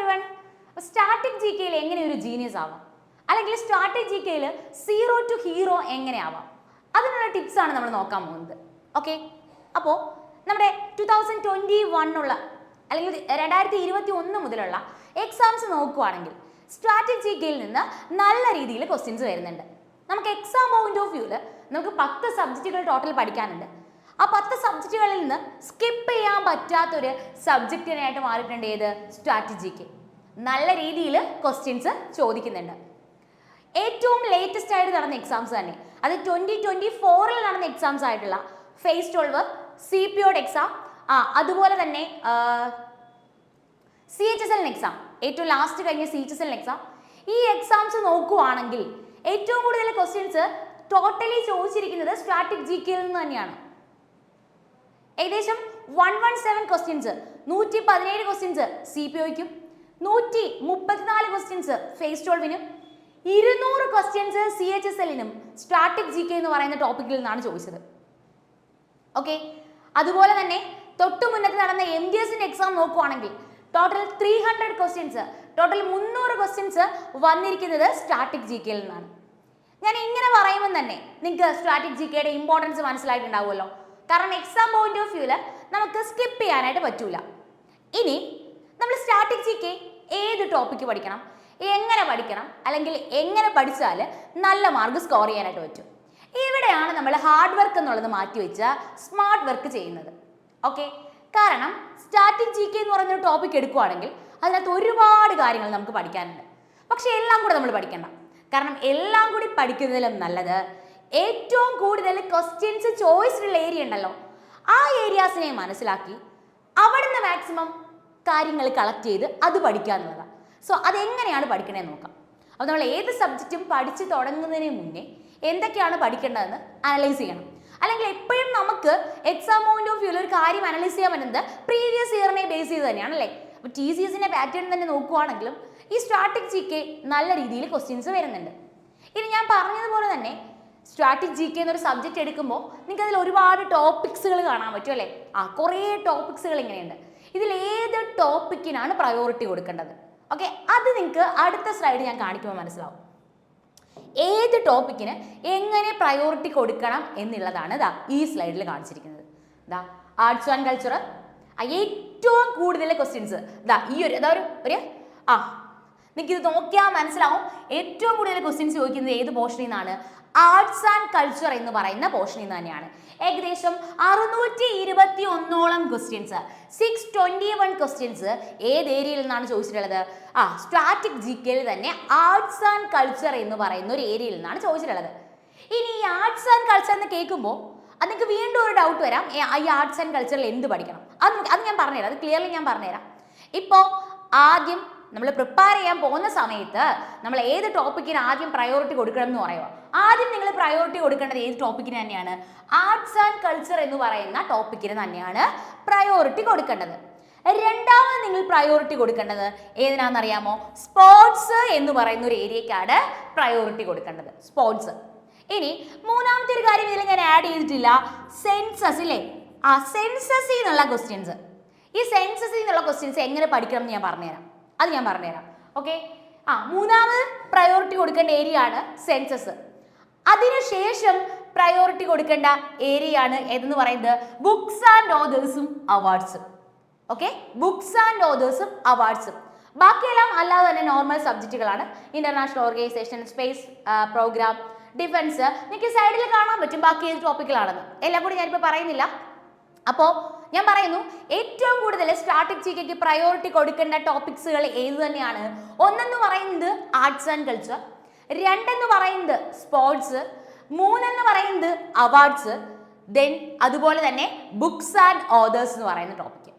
Everyone? Static G കെയിൽ എങ്ങനെ ഒരു ജീനിയസ് ആവാം, അല്ലെങ്കിൽ സ്റ്റാറ്റിക് ജി കെയിൽ 0 to ഹീറോ എങ്ങനെ ആവാം, അതിനുള്ള ടിപ്സ് ആണ് നമ്മൾ നോക്കാൻ പോകുന്നത്. ഓക്കെ, അപ്പോൾ നമ്മുടെ 2021 അല്ലെങ്കിൽ 2021 മുതലുള്ള എക്സാംസ് നോക്കുവാണെങ്കിൽ സ്റ്റാറ്റിക് ജി കെയിൽ നിന്ന് നല്ല രീതിയിൽ ക്വസ്റ്റ്യൻസ് വരുന്നുണ്ട്. നമുക്ക് എക്സാം പോയിന്റ് ഓഫ് വ്യൂവിൽ നമുക്ക് 10 സബ്ജക്റ്റുകൾ ടോട്ടൽ പഠിക്കാനുണ്ട്. ആ 10 സബ്ജക്റ്റുകളിൽ നിന്ന് സ്കിപ്പ് ചെയ്യാൻ പറ്റാത്തൊരു സബ്ജക്റ്റിനായിട്ട് മാറിയിട്ടുണ്ട് ഏത്? Static G K. നല്ല രീതിയിൽ ക്വസ്റ്റ്യൻസ് ചോദിക്കുന്നുണ്ട്. ഏറ്റവും ലേറ്റസ്റ്റ് ആയിട്ട് നടന്ന എക്സാംസ് തന്നെ, അത് 2024 നടന്ന എക്സാംസ് ആയിട്ടുള്ള ഫേസ് 12, CPOD എക്സാം, അതുപോലെ തന്നെ CHSL എക്സാം, ഏറ്റവും ലാസ്റ്റ് കഴിഞ്ഞ CHSL എക്സാം, ഈ എക്സാംസ് നോക്കുവാണെങ്കിൽ ഏറ്റവും കൂടുതൽ ക്വസ്റ്റ്യൻസ് ടോട്ടലി ചോദിച്ചിരിക്കുന്നത് സ്റ്റാറ്റിക് ജി കെയിൽ നിന്ന് തന്നെയാണ്. ഏകദേശം 117 ക്വസ്റ്റ്യൻസ്, 117 ക്വസ്റ്റ്യൻസ് CPOയ്ക്കും, 134 ക്വസ്റ്റ്യൻസ് ഫേസ് 12നും, 200 ക്വസ്റ്റ്യൻസ് CHSLനും സ്റ്റാറ്റിക് ജി കെ എന്ന് പറയുന്ന ടോപ്പിക്കിൽ നിന്നാണ് ചോദിച്ചത്. ഓക്കെ, അതുപോലെ തന്നെ തൊട്ടു മുന്നത്ത് നടന്ന MDSന്റെ എക്സാം നോക്കുവാണെങ്കിൽ ടോട്ടൽ 300 ക്വസ്റ്റ്യൻസ്, ടോട്ടൽ 300 ക്വസ്റ്റ്യൻസ് വന്നിരിക്കുന്നത് സ്റ്റാറ്റിക് ജി കെയിൽ നിന്നാണ്. ഞാൻ ഇങ്ങനെ പറയുമ്പോൾ തന്നെ നിങ്ങൾക്ക് സ്റ്റാറ്റിക് ജി കെയുടെ ഇമ്പോർട്ടൻസ് മനസ്സിലായിട്ടുണ്ടാവുമല്ലോ. കാരണം എക്സാം പോയിന്റ് ഓഫ് വ്യൂവിൽ നമുക്ക് സ്കിപ്പ് ചെയ്യാനായിട്ട് പറ്റൂല. ഇനി നമ്മൾ സ്റ്റാറ്റിക് ജി കെ ഏത് ടോപ്പിക്ക് പഠിക്കണം, എങ്ങനെ പഠിക്കണം, അല്ലെങ്കിൽ എങ്ങനെ പഠിച്ചാൽ നല്ല മാർക്ക് സ്കോർ ചെയ്യാനായിട്ട് പറ്റും, ഇവിടെയാണ് നമ്മൾ ഹാർഡ് വർക്ക് എന്നുള്ളത് മാറ്റി വെച്ച സ്മാർട്ട് വർക്ക് ചെയ്യുന്നത്. ഓക്കെ, കാരണം സ്റ്റാറ്റിക് ജി കെ എന്ന് പറയുന്ന ടോപ്പിക് എടുക്കുവാണെങ്കിൽ അതിനകത്ത് ഒരുപാട് കാര്യങ്ങൾ നമുക്ക് പഠിക്കാനുണ്ട്. പക്ഷെ എല്ലാം കൂടെ നമ്മൾ പഠിക്കണ്ട. കാരണം എല്ലാം കൂടി പഠിക്കുന്നതിലും നല്ലത് ഏറ്റവും കൂടുതൽ ക്വസ്റ്റ്യൻസ് ചോയ്സിലുള്ള ഏരിയ ഉണ്ടല്ലോ, ആ ഏരിയാസിനെ മനസ്സിലാക്കി അവിടുന്ന് മാക്സിമം കാര്യങ്ങൾ കളക്ട് ചെയ്ത് അത് പഠിക്കുക എന്നുള്ളതാണ്. സോ അതെങ്ങനെയാണ് പഠിക്കണേന്ന് നോക്കാം. അപ്പോൾ നമ്മൾ ഏത് സബ്ജക്റ്റും പഠിച്ച് തുടങ്ങുന്നതിന് മുന്നേ എന്തൊക്കെയാണ് പഠിക്കേണ്ടതെന്ന് അനലൈസ് ചെയ്യണം. അല്ലെങ്കിൽ എപ്പോഴും നമുക്ക് എക്സാം പോയിന്റ് ഓഫ് വ്യൂവിൽ ഒരു കാര്യം അനലൈസ് ചെയ്യാൻ പറ്റുന്നത് പ്രീവിയസ് ഇയറിനെ ബേസ് ചെയ്ത് തന്നെയാണ് അല്ലേ. അപ്പോൾ TCSന്റെ പാറ്റേൺ തന്നെ നോക്കുവാണെങ്കിലും ഈ സ്റ്റാറ്റിക് ജി കെ നല്ല രീതിയിൽ ക്വസ്റ്റ്യൻസ് വരുന്നുണ്ട്. ഇനി ഞാൻ പറഞ്ഞതുപോലെ തന്നെ സ്റ്റാറ്റിക് ജി കെ എന്നൊരു സബ്ജക്റ്റ് എടുക്കുമ്പോൾ നിങ്ങൾക്ക് അതിൽ ഒരുപാട് ടോപ്പിക്സുകൾ കാണാൻ പറ്റും അല്ലേ. കുറേ ടോപ്പിക്സുകൾ ഇങ്ങനെയുണ്ട്. ഇതിൽ ഏത് ടോപ്പിക്കിനാണ് പ്രയോറിറ്റി കൊടുക്കേണ്ടത്? ഓക്കെ, അത് നിങ്ങൾക്ക് അടുത്ത സ്ലൈഡ് ഞാൻ കാണിക്കുമ്പോൾ മനസ്സിലാവും. ഏത് ടോപ്പിക്കിന് എങ്ങനെ പ്രയോറിറ്റി കൊടുക്കണം എന്നുള്ളതാണ് ഈ സ്ലൈഡിൽ കാണിച്ചിരിക്കുന്നത്. ആർട്സ് ആൻഡ് കൾച്ചർ ഏറ്റവും കൂടുതൽ ക്വസ്റ്റ്യൻസ് ഈ ഒരു നിങ്ങൾക്ക് ഇത് നോക്കിയാൽ മനസ്സിലാവും. ഏറ്റവും കൂടുതൽ ക്വസ്റ്റ്യൻസ് ചോദിക്കുന്നത് ഏത് പോർഷനിൽ നിന്നാണ്? ആർട്സ് ആൻഡ് കൾച്ചർ എന്ന് പറയുന്ന പോർഷനിൽ നിന്ന് തന്നെയാണ്. ഏകദേശം 621 ക്വസ്റ്റ്യൻസ്, 621 ക്വസ്റ്റ്യൻസ് ഏത് ഏരിയയിൽ നിന്നാണ് ചോദിച്ചിട്ടുള്ളത്? സ്റ്റാറ്റിക് ജി കെയിൽ തന്നെ ആർട്സ് ആൻഡ് കൾച്ചർ എന്ന് പറയുന്ന ഒരു ഏരിയയിൽ നിന്നാണ് ചോദിച്ചിട്ടുള്ളത്. ഇനി ഈ ആർട്സ് ആൻഡ് കൾച്ചർ എന്ന് കേൾക്കുമ്പോൾ അത് നിങ്ങൾക്ക് വീണ്ടും ഒരു ഡൗട്ട് വരാം, ഈ ആർട്സ് ആൻഡ് കൾച്ചറിൽ എന്ത് പഠിക്കണം? അത് ഞാൻ പറഞ്ഞുതരാം, അത് ക്ലിയർലി ഞാൻ പറഞ്ഞുതരാം. ഇപ്പോൾ ആദ്യം നമ്മൾ പ്രിപ്പയർ ചെയ്യാൻ പോകുന്ന സമയത്ത് നമ്മൾ ഏത് ടോപ്പിക്കിന് ആദ്യം പ്രയോറിറ്റി കൊടുക്കണം എന്ന് പറയുക. ആദ്യം നിങ്ങൾ പ്രയോറിറ്റി കൊടുക്കേണ്ടത് ഏത് ടോപ്പിക്കിന് തന്നെയാണ്? ആർട്സ് ആൻഡ് കൾച്ചർ എന്ന് പറയുന്ന ടോപ്പിക്കിന് തന്നെയാണ് പ്രയോറിറ്റി കൊടുക്കേണ്ടത്. രണ്ടാമത് നിങ്ങൾ പ്രയോറിറ്റി കൊടുക്കേണ്ടത് ഏതിനാണെന്നറിയാമോ? സ്പോർട്സ് എന്ന് പറയുന്ന ഒരു ഏരിയക്കാണ് പ്രയോറിറ്റി കൊടുക്കേണ്ടത്, സ്പോർട്സ്. ഇനി മൂന്നാമത്തെ ഒരു കാര്യം ഇതിൽ ഞാൻ ആഡ് ചെയ്തിട്ടില്ല, സെൻസസ് ഇല്ലേ. സെൻസസിൽ നിന്നുള്ള ക്വസ്റ്റ്യൻസ്. ഈ സെൻസസിൽ നിന്നുള്ള ക്വസ്റ്റ്യൻസ് എങ്ങനെ പഠിക്കണം എന്ന് ഞാൻ പറഞ്ഞുതരാം. ഓക്കെ, മൂന്നാമത് പ്രയോറിറ്റി കൊടുക്കേണ്ട ഏരിയ ആണ് സെൻസസ്. അതിനുശേഷം പ്രയോറിറ്റി കൊടുക്കേണ്ട ഏരിയ ആണ് ഏതെന്ന് പറയുന്നത് ബുക്സ് ആൻഡ് ഓതേഴ്സും അവാർഡ്സും. ഓക്കെ, ബുക്സ് ആൻഡ് ഓതേഴ്സും അവാർഡ്സും. ബാക്കിയെല്ലാം അല്ലാതെ തന്നെ നോർമൽ സബ്ജക്റ്റുകളാണ്. International organisation, space programme, defence, നിങ്ങൾക്ക് സൈഡിൽ കാണാൻ പറ്റും ബാക്കി ഏത് ടോപ്പിക്കുകളാണെന്ന്. എല്ലാം കൂടി ഞാനിപ്പോൾ പറയുന്നില്ല. അപ്പോൾ ഞാൻ പറയുന്നു, ഏറ്റവും കൂടുതൽ സ്റ്റാറ്റിക് ജി കെക്ക് പ്രയോറിറ്റി കൊടുക്കേണ്ട ടോപ്പിക്സുകൾ ഏത് തന്നെയാണ്? ഒന്നെന്ന് പറയുന്നത് ആർട്സ് ആൻഡ് കൾച്ചർ, രണ്ടെന്ന് പറയുന്നത് സ്പോർട്സ്, മൂന്നെന്ന് പറയുന്നത് അവാർഡ്സ്, ദെൻ അതുപോലെ തന്നെ ബുക്സ് ആൻഡ് ഓതേഴ്സ് എന്ന് പറയുന്ന ടോപ്പിക്ക്.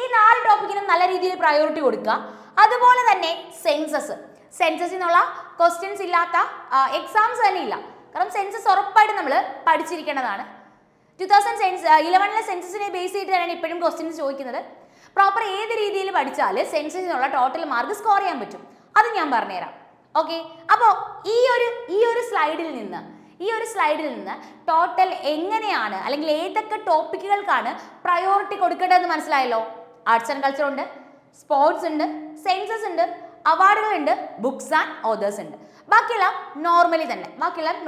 ഈ 4 ടോപ്പിക്കിനും നല്ല രീതിയിൽ പ്രയോറിറ്റി കൊടുക്കുക. അതുപോലെ തന്നെ സെൻസസിൽ നിന്നുള്ള ക്വസ്റ്റ്യൻസ് ഇല്ലാത്ത എക്സാംസ് തന്നെ ഇല്ല. കാരണം സെൻസസ് ഉറപ്പായിട്ട് നമ്മൾ പഠിച്ചിരിക്കേണ്ടതാണ്. 2011 സെൻസസിനെ ബേസ് ചെയ്തിട്ടാണ് ഇപ്പോഴും ക്വസ്റ്റ്യൻസ് ചോദിക്കുന്നത്. പ്രോപ്പർ ഏത് രീതിയിൽ പഠിച്ചാൽ സെൻസസിനുള്ള ടോട്ടൽ മാർക്ക് സ്കോർ ചെയ്യാൻ പറ്റും, അത് ഞാൻ പറഞ്ഞുതരാം. ഓക്കെ, അപ്പോൾ ഈ ഒരു സ്ലൈഡിൽ നിന്ന് ടോട്ടൽ എങ്ങനെയാണ് അല്ലെങ്കിൽ ഏതൊക്കെ ടോപ്പിക്കുകൾക്കാണ് പ്രയോറിറ്റി കൊടുക്കേണ്ടതെന്ന് മനസ്സിലായല്ലോ. ആർട്സ് ആൻഡ് കൾച്ചർ ഉണ്ട്, സ്പോർട്സ് ഉണ്ട്, സെൻസസ് ഉണ്ട്, അവാർഡുകളുണ്ട്, ബുക്സ് ആൻഡ് ഓതേഴ്സ് ഉണ്ട്. ബാക്കിയെല്ലാം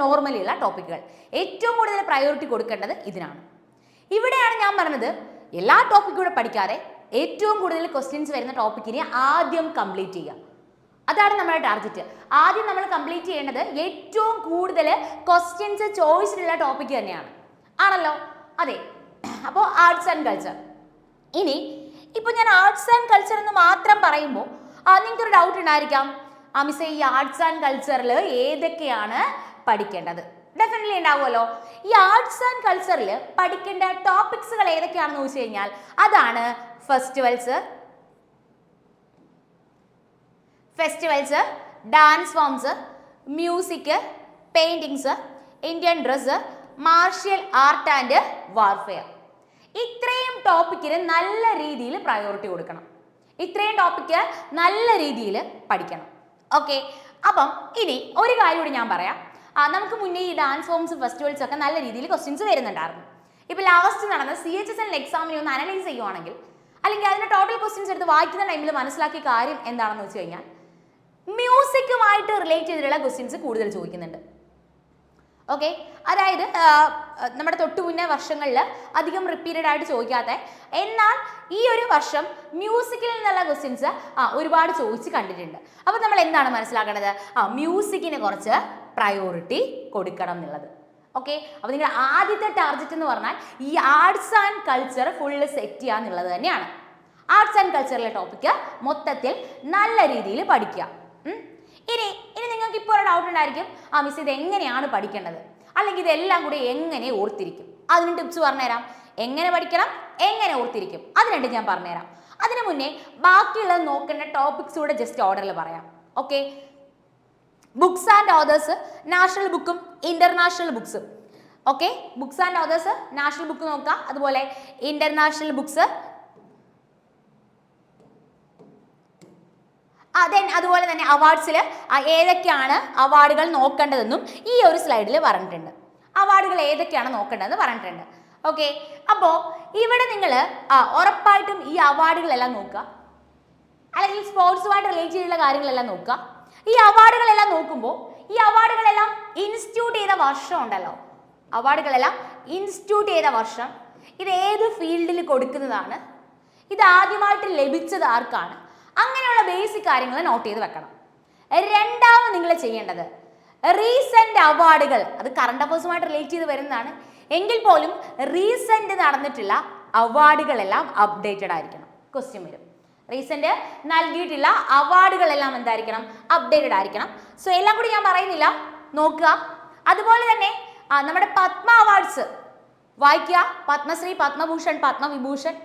നോർമലി ഉള്ള ടോപ്പിക്കുകൾ. ഏറ്റവും കൂടുതൽ പ്രയോറിറ്റി കൊടുക്കേണ്ടത് ഇതിനാണ്. ഇവിടെയാണ് ഞാൻ പറഞ്ഞത് എല്ലാ ടോപ്പിക്കും കൂടെ പഠിക്കാതെ ഏറ്റവും കൂടുതൽ ക്വസ്റ്റ്യൻസ് വരുന്ന ടോപ്പിക്കിനെ ആദ്യം കംപ്ലീറ്റ് ചെയ്യുക. അതാണ് നമ്മുടെ ടാർഗറ്റ്. ആദ്യം നമ്മൾ കംപ്ലീറ്റ് ചെയ്യേണ്ടത് ഏറ്റവും കൂടുതൽ ക്വസ്റ്റ്യൻസ് ചോയ്സിലുള്ള ടോപ്പിക്ക് തന്നെയാണ്. ആണല്ലോ? അതെ. അപ്പോൾ ആർട്സ് ആൻഡ് കൾച്ചർ. ഇനി ഇപ്പോൾ ഞാൻ ആർട്സ് ആൻഡ് കൾച്ചർ എന്ന് മാത്രം പറയുമ്പോൾ നിങ്ങൾക്കൊരു ഡൗട്ട് ഉണ്ടായിരിക്കാം, മിസ്സേ ഈ ആർട്സ് ആൻഡ് കൾച്ചറിൽ ഏതൊക്കെയാണ് പഠിക്കേണ്ടത്? ഡെഫിനറ്റ്ലി ഉണ്ടാവുമല്ലോ. ഈ ആർട്സ് ആൻഡ് കൾച്ചറിൽ പഠിക്കേണ്ട ടോപ്പിക്സുകൾ ഏതൊക്കെയാണെന്ന് ചോദിച്ചു കഴിഞ്ഞാൽ അതാണ് festivals, dance forms, music, paintings, Indian dress, martial art and warfare. ഇത്രയും ടോപ്പിക്കിന് നല്ല രീതിയിൽ പ്രയോറിറ്റി കൊടുക്കണം. ഇത്രയും ടോപ്പിക്ക് നല്ല രീതിയിൽ പഠിക്കണം. ഓക്കെ. അപ്പം ഇനി ഒരു കാര്യം കൂടി ഞാൻ പറയാം. നമുക്ക് മുന്നേ ഈ ഡാൻസ് ഫോംസ്, ഫെസ്റ്റിവൽസ് ഒക്കെ നല്ല രീതിയിൽ ക്വസ്റ്റ്യൻസ് വരുന്നുണ്ടായിരുന്നു. ഇപ്പോൾ ലാസ്റ്റ് നടന്ന CHSL എക്സാമിനെ ഒന്ന് അനലൈസ് ചെയ്യുവാണെങ്കിൽ, അല്ലെങ്കിൽ അതിന്റെ ടോട്ടൽ ക്വസ്റ്റ്യൻസ് എടുത്ത് വായിക്കുന്ന ടൈമിൽ മനസ്സിലാക്കിയ കാര്യം എന്താണെന്ന് വെച്ച് കഴിഞ്ഞാൽ മ്യൂസിക്കുമായിട്ട് റിലേറ്റ് ചെയ്തിട്ടുള്ള ക്വസ്റ്റ്യൻസ് കൂടുതൽ ചോദിക്കുന്നുണ്ട്. ഓക്കെ. അതായത് നമ്മുടെ തൊട്ടു മുന്നേ വർഷങ്ങളിൽ അധികം റിപ്പീറ്റഡ് ആയിട്ട് ചോദിക്കാത്ത, എന്നാൽ ഈ ഒരു വർഷം മ്യൂസിക്കിൽ നിന്നുള്ള ക്വസ്റ്റ്യൻസ് ഒരുപാട് ചോദിച്ച് കണ്ടിട്ടുണ്ട്. അപ്പോൾ നമ്മൾ എന്താണ് മനസ്സിലാക്കേണ്ടത്? മ്യൂസിക്കിന് കുറച്ച് പ്രയോറിറ്റി കൊടുക്കണം എന്നുള്ളത്. ഓക്കെ. അപ്പോൾ നിങ്ങളുടെ ആദ്യത്തെ ടാർഗറ്റ് എന്ന് പറഞ്ഞാൽ ഈ arts and culture full set ചെയ്യുക എന്നുള്ളത് തന്നെയാണ്. ആർട്സ് ആൻഡ് കൾച്ചറിലെ ടോപ്പിക്ക് മൊത്തത്തിൽ നല്ല രീതിയിൽ പഠിക്കുക. ഇനി നിങ്ങൾക്ക് ഇപ്പോൾ ഒരു ഡൗട്ട് ഉണ്ടായിരിക്കും, മിസ് ഇത് എങ്ങനെയാണ് പഠിക്കേണ്ടത്, അല്ലെങ്കിൽ ഇതെല്ലാം കൂടി എങ്ങനെ ഓർത്തിരിക്കും? അതിന് ടിപ്സ് പറഞ്ഞുതരാം. എങ്ങനെ പഠിക്കണം, എങ്ങനെ ഓർത്തിരിക്കും, അതിനുണ്ട് ഞാൻ പറഞ്ഞുതരാം. അതിനു മുന്നേ ബാക്കിയുള്ളത് നോക്കേണ്ട ടോപ്പിക്സ് കൂടെ ജസ്റ്റ് ഓർഡറിൽ പറയാം. Okay. Books and authors, national ബുക്കും ഇന്റർനാഷണൽ ബുക്സും. Okay. Books and authors, national book നോക്കുക, അതുപോലെ ഇന്റർനാഷണൽ ബുക്സ്. അതുപോലെ തന്നെ അവാർഡ്സിൽ ഏതൊക്കെയാണ് അവാർഡുകൾ നോക്കേണ്ടതെന്നും ഈ ഒരു സ്ലൈഡിൽ പറഞ്ഞിട്ടുണ്ട്. അവാർഡുകൾ ഏതൊക്കെയാണ് നോക്കേണ്ടതെന്ന് പറഞ്ഞിട്ടുണ്ട്. ഓക്കെ. അപ്പോൾ ഇവിടെ നിങ്ങൾ ഉറപ്പായിട്ടും ഈ അവാർഡുകളെല്ലാം നോക്കുക, അല്ലെങ്കിൽ സ്പോർട്സുമായിട്ട് റിലേറ്റ് ചെയ്തിട്ടുള്ള കാര്യങ്ങളെല്ലാം നോക്കുക. ഈ അവാർഡുകളെല്ലാം നോക്കുമ്പോൾ ഈ അവാർഡുകളെല്ലാം ഇൻസ്റ്റിറ്റ്യൂട്ട് ചെയ്ത വർഷം ഉണ്ടല്ലോ, വർഷം, ഇത് ഏത് ഫീൽഡിൽ കൊടുക്കുന്നതാണ്, ഇത് ആദ്യമായിട്ട് ലഭിച്ചത് ആർക്കാണ്, അങ്ങനെയുള്ള ബേസിക് കാര്യങ്ങൾ നോട്ട് ചെയ്ത് വെക്കണം. രണ്ടാമത് നിങ്ങൾ ചെയ്യേണ്ടത് റീസെന്റ് അവാർഡുകൾ, അത് കറണ്ട് അഫേഴ്സുമായിട്ട് റിലേറ്റ് ചെയ്ത് വരുന്നതാണ് എങ്കിൽ പോലും റീസെന്റ് നടന്നിട്ടുള്ള അവാർഡുകളെല്ലാം അപ്ഡേറ്റഡ് ആയിരിക്കണം. ക്വസ്റ്റ്യൻ വരും, റീസെന്റ് നൽകിയിട്ടുള്ള അവാർഡുകളെല്ലാം എന്തായിരിക്കണം? അപ്ഡേറ്റഡ് ആയിരിക്കണം. സോ എല്ലാം കൂടി ഞാൻ പറയുന്നില്ല, നോക്കുക. അതുപോലെ തന്നെ നമ്മുടെ പത്മ അവാർഡ്സ് വായിക്കുക. പത്മശ്രീ, പത്മഭൂഷൺ, പത്മവിഭൂഷൺ.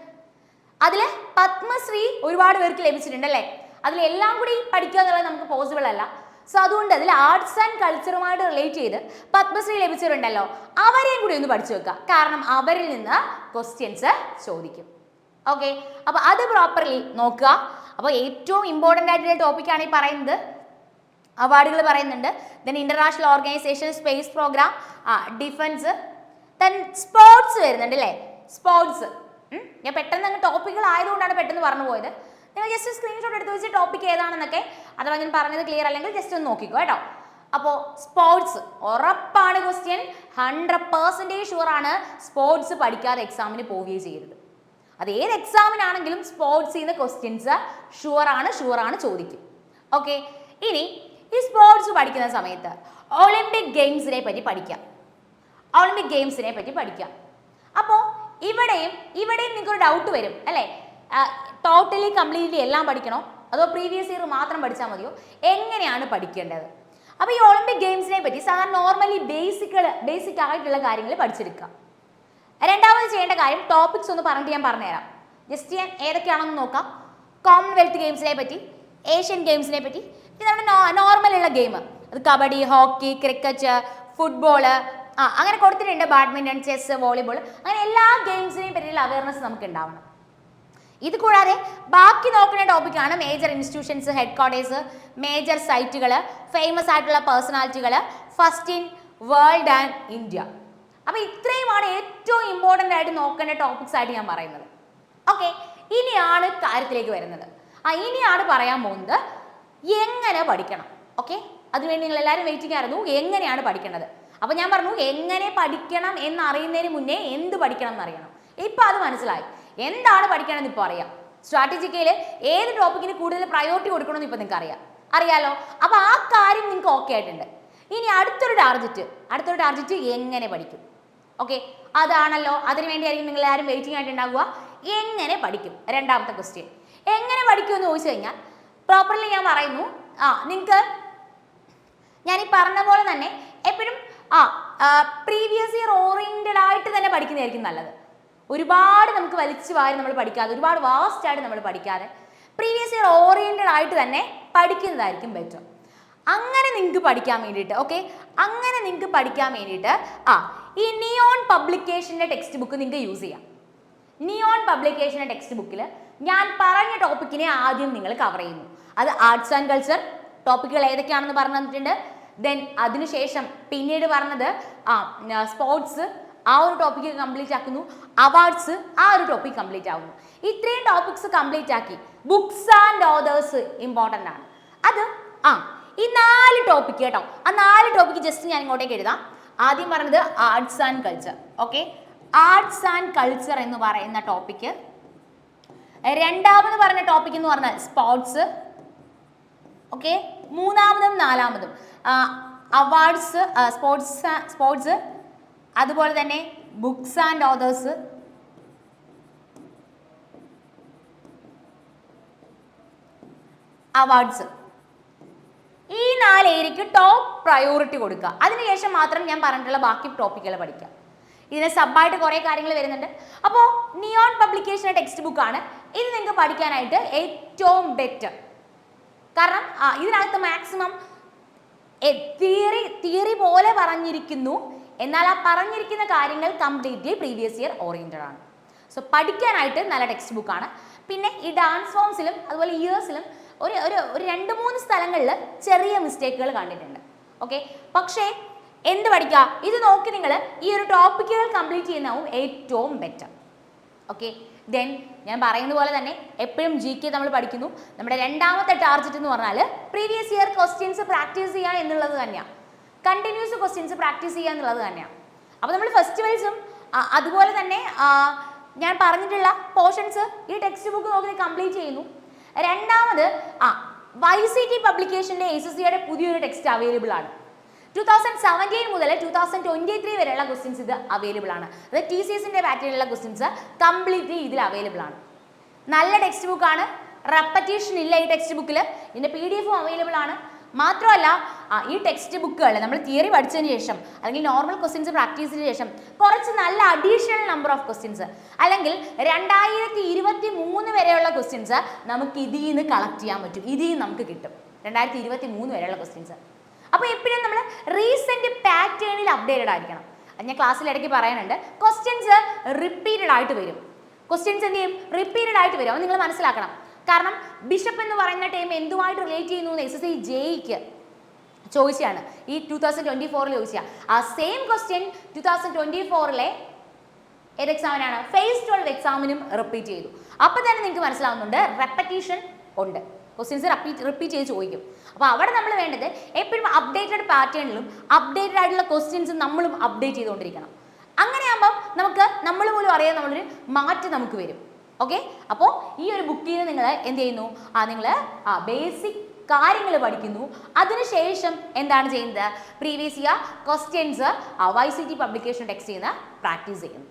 അതിൽ പത്മശ്രീ ഒരുപാട് പേർക്ക് ലഭിച്ചിട്ടുണ്ട് അല്ലേ? അതിലെല്ലാം കൂടി പഠിക്കുക എന്നുള്ളത് നമുക്ക് പോസിബിൾ അല്ല. സോ അതുകൊണ്ട് അതിൽ ആർട്സ് ആൻഡ് കൾച്ചറുമായിട്ട് റിലേറ്റ് ചെയ്ത് പത്മശ്രീ ലഭിച്ചിട്ടുണ്ടല്ലോ, അവരെയും കൂടി ഒന്ന് പഠിച്ചു വെക്കുക. കാരണം അവരിൽ നിന്ന് ക്വസ്റ്റ്യൻസ് ചോദിക്കും. ഓക്കെ. അപ്പോൾ അത് പ്രോപ്പർലി നോക്കുക. അപ്പോൾ ഏറ്റവും ഇമ്പോർട്ടൻ്റ് ആയിട്ടുള്ള ടോപ്പിക്കാണ് ഈ പറയുന്നത്. അവാർഡുകൾ പറയുന്നുണ്ട്, then international organisation, space programme, defence, then sports വരുന്നുണ്ട് അല്ലേ? സ്പോർട്സ് ഞാൻ പെട്ടെന്ന് അങ്ങ് ടോപ്പിക്കുകൾ ആയതുകൊണ്ടാണ് പെട്ടെന്ന് പറഞ്ഞു പോയത്. നിങ്ങൾ ജസ്റ്റ് സ്ക്രീൻഷോട്ട് എടുത്ത് വെച്ച് ടോപ്പിക് ഏതാണെന്നൊക്കെ, അഥവാ ഞാൻ പറഞ്ഞത് ക്ലിയർ അല്ലെങ്കിൽ ജസ്റ്റ് ഒന്ന് നോക്കിക്കോ കേട്ടോ. അപ്പോൾ സ്പോർട്സ് ഉറപ്പാണ് ക്വസ്റ്റ്യൻ, 100% ഷുവറാണ്. സ്പോർട്സ് പഠിക്കാതെ എക്സാമിന് പോവുകയും ചെയ്യരുത്. അത് ഏത് എക്സാമിനാണെങ്കിലും സ്പോർട്സിൽ നിന്ന് ക്വസ്റ്റ്യൻസ് ഷുവറാണ് ചോദിക്കും. ഓക്കെ. ഇനി ഈ സ്പോർട്സ് പഠിക്കുന്ന സമയത്ത് ഒളിമ്പിക് ഗെയിംസിനെ പറ്റി പഠിക്കാം. അപ്പോൾ ഇവിടെയും നിങ്ങൾക്കൊരു ഡൗട്ട് വരും അല്ലേ? ടോട്ടലി കംപ്ലീറ്റ്ലി എല്ലാം പഠിക്കണോ, അതോ പ്രീവിയസ് ഇയർ മാത്രം പഠിച്ചാൽ മതിയോ? എങ്ങനെയാണ് പഠിക്കേണ്ടത്? അപ്പോൾ ഈ ഒളിമ്പിക് ഗെയിംസിനെ പറ്റി സാധാരണ നോർമലി ബേസിക് ആയിട്ടുള്ള കാര്യങ്ങൾ പഠിച്ചെടുക്കുക. രണ്ടാമത് ചെയ്യേണ്ട കാര്യം ടോപ്പിക്സ് ഒന്ന് പറഞ്ഞിട്ട് ഞാൻ പറഞ്ഞുതരാം. ജസ്റ്റ് ഞാൻ ഏതൊക്കെയാണെന്ന് നോക്കാം. കോമൺവെൽത്ത് ഗെയിംസിനെ പറ്റി, ഏഷ്യൻ ഗെയിംസിനെ പറ്റി, ഇത് നമ്മുടെ നോർമലുള്ള ഗെയിം, അത് കബഡി, ഹോക്കി, ക്രിക്കറ്റ്, ഫുട്ബോള്, അങ്ങനെ കൊടുത്തിട്ടുണ്ട്. ബാഡ്മിൻ്റൺ, ചെസ്, വോളിബോൾ, അങ്ങനെ എല്ലാ ഗെയിംസിനെയും പറ്റിയുള്ള അവയർനെസ് നമുക്ക് ഉണ്ടാവണം. ഇത് കൂടാതെ ബാക്കി നോക്കുന്ന ടോപ്പിക്കാണ് major institutions, headquarters, major സൈറ്റുകൾ, ഫേമസ് ആയിട്ടുള്ള പേഴ്സണാലിറ്റികൾ, first in world and India. അപ്പോൾ ഇത്രയുമാണ് ഏറ്റവും ഇമ്പോർട്ടൻ്റ് ആയിട്ട് നോക്കേണ്ട ടോപ്പിക്സ് ആയിട്ട് ഞാൻ പറയുന്നത്. ഓക്കെ. ഇനിയാണ് കാര്യത്തിലേക്ക് വരുന്നത്. ഇനിയാണ് പറയാൻ പോകുന്നത് എങ്ങനെ പഠിക്കണം. ഓക്കെ, അതിനുവേണ്ടി നിങ്ങൾ എല്ലാവരും വെയിറ്റിംഗ് ആയിരുന്നു എങ്ങനെയാണ് പഠിക്കേണ്ടത്. അപ്പോൾ ഞാൻ പറഞ്ഞു എങ്ങനെ പഠിക്കണം എന്നറിയുന്നതിന് മുന്നേ എന്ത് പഠിക്കണം എന്നറിയണം. ഇപ്പം അത് മനസ്സിലായി. എന്താണ് പഠിക്കണമെന്ന് ഇപ്പോൾ അറിയാം. സ്ട്രാറ്റജിക്കയിൽ ഏത് ടോപ്പിക്കിന് കൂടുതൽ പ്രയോറിറ്റി കൊടുക്കണമെന്ന് ഇപ്പോൾ നിങ്ങൾക്ക് അറിയാലോ. അപ്പോൾ ആ കാര്യം നിങ്ങൾക്ക് ഓക്കെ ആയിട്ടുണ്ട്. ഇനി അടുത്തൊരു ടാർജറ്റ് എങ്ങനെ പഠിക്കും. ഓക്കെ, അതാണല്ലോ, അതിനു വേണ്ടിയായിരിക്കും നിങ്ങൾ എല്ലാവരും വെയിറ്റിംഗ് ആയിട്ടുണ്ടാവുക. എങ്ങനെ പഠിക്കും, രണ്ടാമത്തെ ക്വസ്റ്റ്യൻ. എങ്ങനെ പഠിക്കും എന്ന് ചോദിച്ചു കഴിഞ്ഞാൽ പ്രോപ്പർലി ഞാൻ പറയുന്നു, നിങ്ങൾക്ക് ഞാൻ ഈ പറഞ്ഞ പോലെ തന്നെ എപ്പോഴും പ്രീവിയസ് ഇയർ ഓറിയന്റഡ് ആയിട്ട് തന്നെ പഠിക്കുന്നതായിരിക്കും നല്ലത്. ഒരുപാട് നമുക്ക് വലിച്ചു വാരി നമ്മൾ പഠിക്കാതെ, ഒരുപാട് വാസ്റ്റ് ആയിട്ട് നമ്മൾ പഠിക്കാതെ പ്രീവിയസ് ഇയർ ഓറിയന്റഡ് ആയിട്ട് തന്നെ പഠിക്കുന്നതായിരിക്കും ബെറ്റർ. അങ്ങനെ നിങ്ങൾക്ക് പഠിക്കാൻ വേണ്ടിയിട്ട് അങ്ങനെ നിങ്ങൾക്ക് പഠിക്കാൻ വേണ്ടിയിട്ട് ഈ നിയോൺ പബ്ലിക്കേഷൻ്റെ ടെക്സ്റ്റ് ബുക്ക് നിങ്ങൾക്ക് യൂസ് ചെയ്യാം. നിയോൺ പബ്ലിക്കേഷൻ്റെ ടെക്സ്റ്റ് ബുക്കിൽ ഞാൻ പറഞ്ഞ ടോപ്പിക്കിനെ ആദ്യം നിങ്ങൾ കവർ ചെയ്യുന്നു. അത് ആർട്സ് ആൻഡ് കൾച്ചർ ടോപ്പിക്കുകൾ ഏതൊക്കെയാണെന്ന് പറഞ്ഞു തന്നിട്ടുണ്ട്. ദെൻ അതിനുശേഷം പിന്നീട് പറഞ്ഞത് സ്പോർട്സ്, ആ ഒരു ടോപ്പിക്ക് കംപ്ലീറ്റ് ആക്കുന്നു. അവാർഡ്സ്, ആ ഒരു ടോപ്പിക് കംപ്ലീറ്റ് ആകുന്നു. ഇത്രയും ടോപ്പിക്സ് കംപ്ലീറ്റ് ആക്കി. ബുക്സ് ആൻഡ് ഓതേഴ്സ് ഇമ്പോർട്ടൻ്റ് ആണ്. അത് ഈ 4 ടോപ്പിക്ക് കേട്ടോ. ആ 4 ടോപ്പിക്ക് ജസ്റ്റ് ഞാൻ ഇങ്ങോട്ടേക്ക് എഴുതാം. ആദ്യം പറഞ്ഞത് arts and culture. Okay, arts and culture എന്ന് പറയുന്ന ടോപ്പിക്ക്. രണ്ടാമത് പറഞ്ഞ ടോപ്പിക് എന്ന് പറഞ്ഞാൽ സ്പോർട്സ്. ഓക്കെ, മൂന്നാമതും നാലാമതും അവാർഡ്സ്, സ്പോർട്സ്, അതുപോലെ തന്നെ ബുക്സ് ആൻഡ് ഓതേഴ്സ്, അവാർഡ്സ്. ഈ 4 ഏരിയയ്ക്ക് ടോപ്പ് പ്രയോറിറ്റി കൊടുക്കുക. അതിനുശേഷം മാത്രം ഞാൻ പറഞ്ഞിട്ടുള്ള ബാക്കി ടോപ്പിക്കുകൾ പഠിക്കുക. ഇതിന് സബായിട്ട് കുറേ കാര്യങ്ങൾ വരുന്നുണ്ട്. അപ്പോൾ നിയോൺ പബ്ലിക്കേഷൻ ടെക്സ്റ്റ് ബുക്കാണ് ഇത് നിങ്ങൾക്ക് പഠിക്കാനായിട്ട് ഏറ്റവും ബെറ്റർ. കാരണം ഇതിനകത്ത് മാക്സിമം തിയറി പോലെ പറഞ്ഞിരിക്കുന്നു. എന്നാൽ ആ പറഞ്ഞിരിക്കുന്ന കാര്യങ്ങൾ കംപ്ലീറ്റ്ലി പ്രീവിയസ് ഇയർ ഓറിയന്റഡ് ആണ്. സോ പഠിക്കാനായിട്ട് നല്ല ടെക്സ്റ്റ് ബുക്കാണ്. പിന്നെ ഈ ഡാൻസ് ഫോംസിലും അതുപോലെ ഇയേഴ്സിലും ഒരു 2-3 സ്ഥലങ്ങളിൽ ചെറിയ മിസ്റ്റേക്കുകൾ കണ്ടിട്ടുണ്ട്. ഓക്കെ, പക്ഷേ എന്ത് പഠിക്കുക, ഇത് നോക്കി നിങ്ങൾ ഈ ഒരു ടോപ്പിക്കുകൾ കംപ്ലീറ്റ് ചെയ്യുന്നതാവും ഏറ്റവും ബെറ്റർ. ഓക്കെ, ദെൻ ഞാൻ പറയുന്ന പോലെ തന്നെ എപ്പോഴും GK നമ്മൾ പഠിക്കുന്നു. നമ്മുടെ രണ്ടാമത്തെ ടാർഗറ്റ് എന്ന് പറഞ്ഞാൽ പ്രീവിയസ് ഇയർ ക്വസ്റ്റ്യൻസ് പ്രാക്ടീസ് ചെയ്യുക എന്നുള്ളത് തന്നെയാണ്. കണ്ടിന്യൂസ് ക്വസ്റ്റ്യൻസ് പ്രാക്ടീസ് ചെയ്യുക എന്നുള്ളത് തന്നെയാണ്. അപ്പോൾ നമ്മൾ ഫെസ്റ്റിവൽസും അതുപോലെ തന്നെ ഞാൻ പറഞ്ഞിട്ടുള്ള പോർഷൻസ് ഈ ടെക്സ്റ്റ് ബുക്ക് നോക്കി കംപ്ലീറ്റ് ചെയ്യുന്നു. രണ്ടാമത് YCT പബ്ലിക്കേഷൻ്റെ SSCയുടെ പുതിയൊരു ടെക്സ്റ്റ് അവൈലബിൾ ആണ്. 2017 മുതൽ 2023 വരെയുള്ള ക്വസ്റ്റ്യൻസ് ഇത് അവൈലബിൾ ആണ്. അത് TCSൻ്റെ പാറ്റേണിലുള്ള ക്വസ്റ്റ്യൻസ് കംപ്ലീറ്റ്ലി ഇതിൽ അവൈലബിൾ ആണ്. നല്ല ടെക്സ്റ്റ് ബുക്കാണ്, റെപ്പറ്റീഷൻ ഇല്ല ഈ ടെക്സ്റ്റ് ബുക്കിൽ. ഇതിൻ്റെ PDF-ഉം അവൈലബിൾ ആണ്. മാത്രമല്ല ഈ ടെക്സ്റ്റ് ബുക്കുകൾ നമ്മൾ തിയറി പഠിച്ചതിന് ശേഷം അല്ലെങ്കിൽ നോർമൽ ക്വസ്റ്റ്യൻസ് പ്രാക്ടീസിന് ശേഷം കുറച്ച് നല്ല അഡീഷണൽ നമ്പർ ഓഫ് ക്വസ്റ്റ്യൻസ് അല്ലെങ്കിൽ 2023 വരെയുള്ള ക്വസ്റ്റ്യൻസ് നമുക്ക് ഇതിൽ നിന്ന് കളക്ട് ചെയ്യാൻ പറ്റും. ഇതിൽ നിന്ന് നമുക്ക് കിട്ടും 2023 വരെയുള്ള ക്വസ്റ്റ്യൻസ്. അപ്പോൾ എപ്പോഴും നമ്മൾ റീസെൻറ്റ് പാറ്റേണിൽ അപ്ഡേറ്റഡ് ആയിരിക്കണം. ഞാൻ ക്ലാസ്സിൽ ഇടയ്ക്ക് പറയാനുണ്ട്, ക്വസ്റ്റ്യൻസ് റിപ്പീറ്റഡ് ആയിട്ട് വരും. ക്വസ്റ്റ്യൻസ് എന്ത് ചെയ്യും, റിപ്പീറ്റഡ് ആയിട്ട് വരും. അത് നിങ്ങൾ മനസ്സിലാക്കണം. കാരണം ബിഷപ്പ് എന്ന് പറയുന്ന ടൈം എന്തുമായിട്ട് റിലേറ്റ് ചെയ്യുന്നു എന്ന് SSC JEക്ക് ചോദിച്ചാണ്. ഈ 2024 ചോദിച്ചാൽ ആ സെയിം ക്വസ്റ്റ്യൻ 2024 ഏത് എക്സാമിനാണ്, ഫേസ് 12 എക്സാമിനും റിപ്പീറ്റ് ചെയ്തു. അപ്പോൾ തന്നെ നിങ്ങൾക്ക് മനസ്സിലാവുന്നുണ്ട് റെപ്പറ്റീഷൻ ഉണ്ട്. ക്വസ്റ്റ്യൻസ് റിപ്പീറ്റ് ചെയ്ത് ചോദിക്കും. അപ്പോൾ അവിടെ നമ്മൾ വേണ്ടത് എപ്പോഴും അപ്ഡേറ്റഡ് പാറ്റേണിലും അപ്ഡേറ്റഡ് ആയിട്ടുള്ള ക്വസ്റ്റ്യൻസ് നമ്മളും അപ്ഡേറ്റ് ചെയ്തുകൊണ്ടിരിക്കണം. അങ്ങനെയാകുമ്പോൾ നമ്മൾ പോലും അറിയാൻ നമ്മളൊരു മാറ്റം നമുക്ക് വരും. ഓക്കെ, അപ്പോൾ ഈ ഒരു ബുക്കിൽ നിന്ന് നിങ്ങൾ എന്ത് ചെയ്യുന്നു, നിങ്ങൾ ബേസിക് കാര്യങ്ങൾ പഠിക്കുന്നു. അതിനുശേഷം എന്താണ് ചെയ്യുന്നത്, previous year questions YCT publication text ചെയ്യുന്ന പ്രാക്ടീസ് ചെയ്യുന്നു.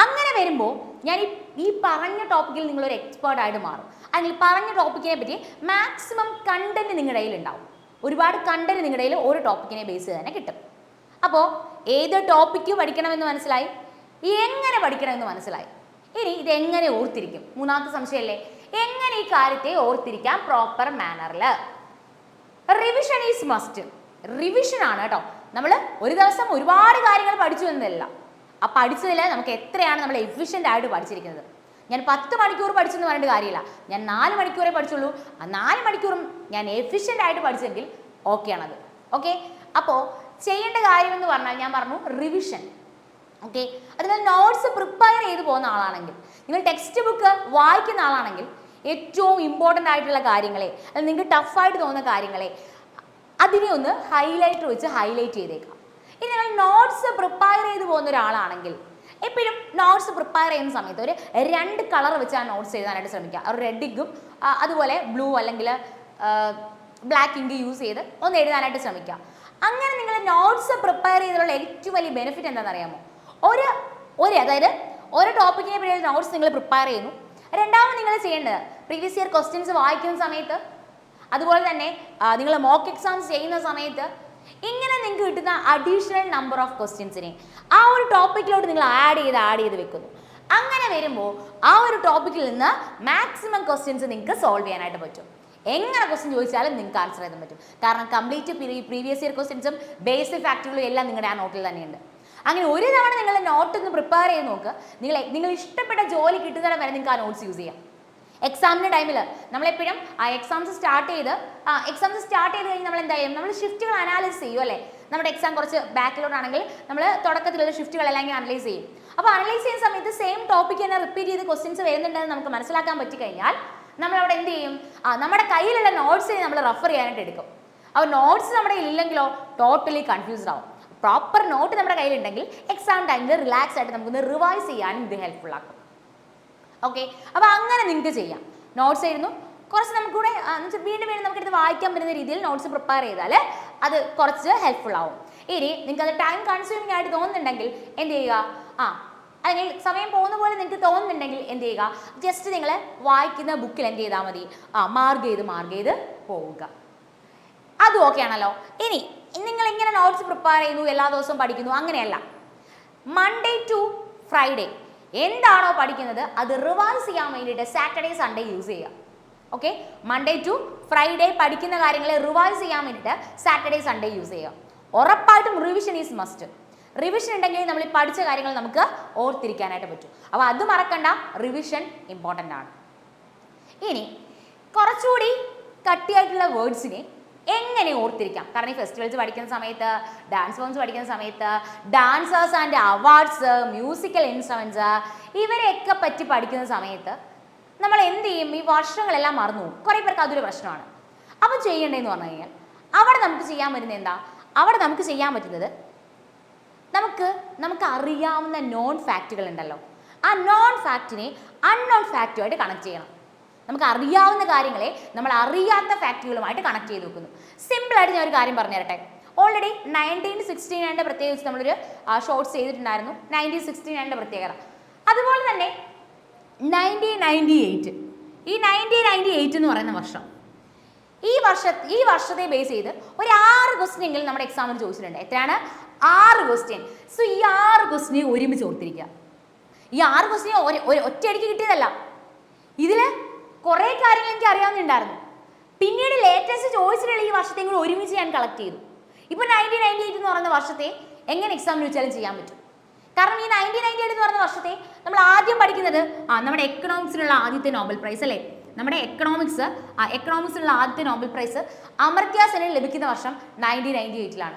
അങ്ങനെ വരുമ്പോൾ ഞാൻ ഈ പറഞ്ഞ ടോപ്പിക്കിൽ നിങ്ങളൊരു എക്സ്പേർട്ടായിട്ട് മാറും. അല്ലെങ്കിൽ പറഞ്ഞ ടോപ്പിക്കിനെ പറ്റി മാക്സിമം കണ്ടന്റ് നിങ്ങളുടെ കയ്യിൽ ഉണ്ടാവും. ഒരുപാട് കണ്ടന്റ് നിങ്ങളുടെ കയ്യിൽ ഒരു ടോപ്പിക്കിനെ ബേസ് ചെയ്ത് തന്നെ കിട്ടും. അപ്പോൾ ഏത് ടോപ്പിക്ക് പഠിക്കണമെന്ന് മനസ്സിലായി, എങ്ങനെ പഠിക്കണമെന്ന് മനസ്സിലായി. ഇനി ഇതെങ്ങനെ ഓർത്തിരിക്കും, മൂന്നാമത്തെ സംശയമല്ലേ, എങ്ങനെ ഈ കാര്യത്തെ ഓർത്തിരിക്കാം പ്രോപ്പർ മാനറിൽ. Revision is must. റിവിഷൻ ആണ് കേട്ടോ. നമ്മൾ ഒരു ദിവസം ഒരുപാട് കാര്യങ്ങൾ പഠിച്ചു എന്നല്ല, ആ പഠിച്ചതിൽ നമുക്ക് എത്രയാണ് നമ്മൾ എഫിഷ്യൻ്റ് ആയിട്ട് പഠിച്ചിരിക്കുന്നത്. ഞാൻ 10 മണിക്കൂർ പഠിച്ചെന്ന് പറഞ്ഞിട്ട് കാര്യമില്ല, ഞാൻ 4 മണിക്കൂറേ പഠിച്ചുള്ളൂ. ആ 4 മണിക്കൂറും ഞാൻ എഫിഷ്യൻ്റ് ആയിട്ട് പഠിച്ചെങ്കിൽ ഓക്കെ ആണത്. ഓക്കെ, അപ്പോൾ ചെയ്യേണ്ട കാര്യമെന്ന് പറഞ്ഞാൽ ഞാൻ പറഞ്ഞു റിവിഷൻ. ഓക്കെ, അത് നിങ്ങൾ നോട്ട്സ് പ്രിപ്പയർ ചെയ്ത് പോകുന്ന ആളാണെങ്കിൽ, നിങ്ങൾ ടെക്സ്റ്റ് ബുക്ക് വായിക്കുന്ന ആളാണെങ്കിൽ ഏറ്റവും ഇമ്പോർട്ടൻ്റ് ആയിട്ടുള്ള കാര്യങ്ങളെ, അത് നിങ്ങൾക്ക് ടഫായിട്ട് തോന്നുന്ന കാര്യങ്ങളെ അതിനെ ഒന്ന് ഹൈലൈറ്റർ വെച്ച് ഹൈലൈറ്റ് ചെയ്തേക്കാം. ഇനി നിങ്ങൾ നോട്ട്സ് പ്രിപ്പയർ ചെയ്ത് പോകുന്ന ഒരാളാണെങ്കിൽ എപ്പോഴും നോട്ട്സ് പ്രിപ്പയർ ചെയ്യുന്ന സമയത്ത് ഒരു 2 കളർ വെച്ച് ആ നോട്ട്സ് എഴുതാനായിട്ട് ശ്രമിക്കുക. ഒരു റെഡ് ഇങ്കും അതുപോലെ ബ്ലൂ അല്ലെങ്കിൽ ബ്ലാക്ക് ഇങ്ക് യൂസ് ചെയ്ത് ഒന്ന് എഴുതാനായിട്ട് ശ്രമിക്കുക. അങ്ങനെ നിങ്ങൾ നോട്ട്സ് പ്രിപ്പയർ ചെയ്തിട്ടുള്ള ഏറ്റവും വലിയ ബെനിഫിറ്റ് എന്താണെന്ന് അറിയാമോ? അതായത് ഒരു ടോപ്പിക്കിനെ പറ്റിയുള്ള നോട്ട്സ് നിങ്ങൾ പ്രിപ്പയർ ചെയ്യുന്നു. രണ്ടാമത് നിങ്ങൾ ചെയ്യേണ്ടത് പ്രീവിയസ് ഇയർ ക്വസ്റ്റ്യൻസ് വായിക്കുന്ന സമയത്ത്, അതുപോലെ തന്നെ നിങ്ങൾ മോക്ക് എക്സാംസ് ചെയ്യുന്ന സമയത്ത് ഇങ്ങനെ നിങ്ങൾക്ക് കിട്ടുന്ന അഡീഷണൽ നമ്പർ ഓഫ് ക്വസ്റ്റ്യൻസിനെ ആ ഒരു ടോപ്പിക്കിലോട്ട് നിങ്ങൾ ആഡ് ചെയ്ത് വെക്കുന്നു. അങ്ങനെ വരുമ്പോൾ ആ ഒരു ടോപ്പിക്കിൽ നിന്ന് മാക്സിമം ക്വസ്റ്റ്യൻസ് നിങ്ങൾക്ക് സോൾവ് ചെയ്യാനായിട്ട് പറ്റും. എങ്ങനെ ക്വസ്റ്റ്യൻ ചോദിച്ചാലും നിങ്ങൾക്ക് ആൻസർ ചെയ്യാൻ പറ്റും. കാരണം കംപ്ലീറ്റ് പ്രീവിയസ് ഇയർ ക്വസ്റ്റ്യൻസും ബേസിക് ഫാക്റ്റുകളും എല്ലാം നിങ്ങളുടെ ആ നോട്ടിൽ തന്നെയുണ്ട്. അങ്ങനെ ഒരു തവണ നിങ്ങൾ നോട്ട് ഒന്ന് പ്രിപ്പയർ ചെയ്ത് നോക്കുക. നിങ്ങൾ ഇഷ്ടപ്പെട്ട ജോലി കിട്ടുന്നിടം വരെ നിങ്ങൾക്ക് ആ നോട്ട്സ് യൂസ് ചെയ്യാം. എക്സാമിൻ്റെ ടൈമിൽ നമ്മളെപ്പോഴും ആ എക്സാംസ് സ്റ്റാർട്ട് ചെയ്ത് കഴിഞ്ഞ് നമ്മൾ എന്താ ചെയ്യും? നമ്മൾ ഷിഫ്റ്റുകൾ അനാലിസിസ് ചെയ്യും അല്ലേ? നമ്മുടെ എക്സാം കുറച്ച് ബാക്കിലോട്ടാണെങ്കിൽ നമ്മൾ തുടക്കത്തിലുള്ള ഷിഫ്റ്റുകളെല്ലാം ഇങ്ങനെ അനലൈസ് ചെയ്യും. അപ്പോൾ അനലൈസ് ചെയ്യുന്ന സമയത്ത് സെയിം ടോപ്പിക്ക് തന്നെ റിപ്പീറ്റ് ചെയ്ത് ക്വസ്റ്റ്യൻസ് വരുന്നുണ്ടെന്ന് നമുക്ക് മനസ്സിലാക്കാൻ പറ്റിക്കഴിഞ്ഞാൽ നമ്മളവിടെ എന്ത് ചെയ്യും? നമ്മുടെ കയ്യിലുള്ള നോട്ട്സിനെ നമ്മൾ റെഫർ ചെയ്യാനായിട്ട് എടുക്കും. അപ്പോൾ നോട്ട്സ് നമ്മുടെ ഇല്ലെങ്കിലോ ടോട്ടലി കൺഫ്യൂസ്ഡ് ആവും. പ്രോപ്പർ നോട്ട് നമ്മുടെ കയ്യിലുണ്ടെങ്കിൽ എക്സാം ടൈമിൽ റിലാക്സ് ആയിട്ട് നമുക്കൊന്ന് റിവൈസ് ചെയ്യാനും ഇത് ഹെൽപ്ഫുൾ ആക്കും. ഓക്കെ, അപ്പോൾ അങ്ങനെ നിങ്ങൾക്ക് ചെയ്യാം. നോട്ട്സ് എഴുതുന്നു, കുറച്ച് നമുക്കൂടെ വീണ്ടും നമുക്കെടുത്ത് വായിക്കാൻ പറ്റുന്ന രീതിയിൽ നോട്ട്സ് പ്രിപ്പയർ ചെയ്താൽ അത് കുറച്ച് ഹെൽപ്ഫുൾ ആവും. ഇനി നിങ്ങൾക്ക് അത് ടൈം കൺസ്യൂമിംഗ് ആയിട്ട് തോന്നുന്നുണ്ടെങ്കിൽ എന്ത് ചെയ്യുക? അല്ലെങ്കിൽ സമയം പോകുന്ന പോലെ നിങ്ങൾക്ക് തോന്നുന്നുണ്ടെങ്കിൽ എന്ത് ചെയ്യുക? ജസ്റ്റ് നിങ്ങൾ വായിക്കുന്ന ബുക്കിൽ എന്ത് ചെയ്താൽ മതി? മാർക്ക് ചെയ്ത് പോവുക. അതും ഓക്കെ ആണല്ലോ. ഇനി നിങ്ങൾ ഇങ്ങനെ നോട്ട്സ് പ്രിപ്പയർ ചെയ്യുന്നു, എല്ലാ ദിവസവും പഠിക്കുന്നു, അങ്ങനെയല്ല. മൺഡേ ടു ഫ്രൈഡേ എന്താണോ പഠിക്കുന്നത് അത് റിവൈസ് ചെയ്യാൻ വേണ്ടിയിട്ട് സാറ്റർഡേ സൺഡേ യൂസ് ചെയ്യുക. ഓക്കെ, മൺഡേ ടു ഫ്രൈഡേ പഠിക്കുന്ന കാര്യങ്ങളെ റിവൈസ് ചെയ്യാൻ വേണ്ടിയിട്ട് സാറ്റർഡേ സൺഡേ യൂസ് ചെയ്യുക. ഉറപ്പായിട്ടും റിവിഷൻ ഈസ് മസ്റ്റ്. റിവിഷൻ ഉണ്ടെങ്കിൽ നമ്മൾ ഈ പഠിച്ച കാര്യങ്ങൾ നമുക്ക് ഓർത്തിരിക്കാനായിട്ട് പറ്റും. അപ്പോൾ അത് മറക്കണ്ട, റിവിഷൻ ഇമ്പോർട്ടൻ്റ് ആണ്. ഇനി കുറച്ചുകൂടി കട്ടിയായിട്ടുള്ള വേർഡ്സിനെ എങ്ങനെ ഓർത്തിരിക്കാം? കാരണം ഈ ഫെസ്റ്റിവൽസ് പഠിക്കുന്ന സമയത്ത്, ഡാൻസ് ഫോംസ് പഠിക്കുന്ന സമയത്ത്, dancers and awards, musical instruments ഇവരെയൊക്കെ പറ്റി പഠിക്കുന്ന സമയത്ത് നമ്മൾ എന്ത് ചെയ്യും? ഈ വർഷങ്ങളെല്ലാം മറന്നു പോകും. കുറേ പേർക്ക് അതൊരു പ്രശ്നമാണ്. അപ്പോൾ ചെയ്യേണ്ടതെന്ന് പറഞ്ഞു കഴിഞ്ഞാൽ അവിടെ നമുക്ക് ചെയ്യാൻ പറ്റുന്നത് എന്താ? അവിടെ നമുക്ക് ചെയ്യാൻ പറ്റുന്നത് നമുക്ക് അറിയാവുന്ന നോൺ ഫാക്റ്റുകൾ ഉണ്ടല്ലോ, ആ നോൺ ഫാക്റ്റിനെ അൺനോൺ ഫാക്റ്റുമായിട്ട് കണക്ട് ചെയ്യണം. നമുക്ക് അറിയാവുന്ന കാര്യങ്ങളെ നമ്മൾ അറിയാത്ത ഫാക്റ്റുകളുമായിട്ട് കണക്ട് ചെയ്ത് വെക്കുന്നു. സിമ്പിളായിട്ട് ഞാൻ ഒരു കാര്യം പറഞ്ഞു തരട്ടെ. ഓൾറെഡി 1969 പ്രത്യേകിച്ച് നമ്മളൊരു ഷോർട്സ് ചെയ്തിട്ടുണ്ടായിരുന്നു, 1969 പ്രത്യേകത. അതുപോലെ തന്നെ 1998, ഈ 1998 എന്ന് പറയുന്ന വർഷം, ഈ വർഷത്തെ ബേസ് ചെയ്ത് ഒരു 6 ക്വസ്റ്റ്യൻ എങ്കിലും നമ്മുടെ എക്സാമിന് ചോദിച്ചിട്ടുണ്ട്. എത്രയാണ്? 6 ക്വസ്റ്റ്യൻ. സോ ഈ 6 ക്വസ്റ്റ്യനെ ഒരുമിച്ച് ഓർത്തിരിക്കുക. ഈ 6 ക്വസ്റ്റ്യൻ ഒറ്റയടിക്ക് കിട്ടിയതല്ല. ഇതിൽ കുറേ കാര്യങ്ങൾ എനിക്ക് അറിയാവുന്നുണ്ടായിരുന്നു. പിന്നീട് ലേറ്റസ്റ്റ് ചോദിച്ചിട്ടുള്ള ഈ വർഷത്തെയും കൂടി ഒരുമിച്ച് ഞാൻ കളക്ട് ചെയ്തു. ഇപ്പോൾ 1998 എന്ന് പറയുന്ന വർഷത്തെ എങ്ങനെ എക്സാമിന് വെച്ചാലും ചെയ്യാൻ പറ്റും. കാരണം ഈ 1998 എന്ന് പറയുന്ന വർഷത്തെ നമ്മൾ ആദ്യം പഠിക്കുന്നത് നമ്മുടെ എക്കണോമിക്സിനുള്ള ആദ്യത്തെ നോബൽ പ്രൈസ് അല്ലേ? നമ്മുടെ എക്കണോമിക്സിനുള്ള ആദ്യത്തെ നോബൽ പ്രൈസ് അമർത്യ സെന്നിന് ലഭിക്കുന്ന വർഷം 1998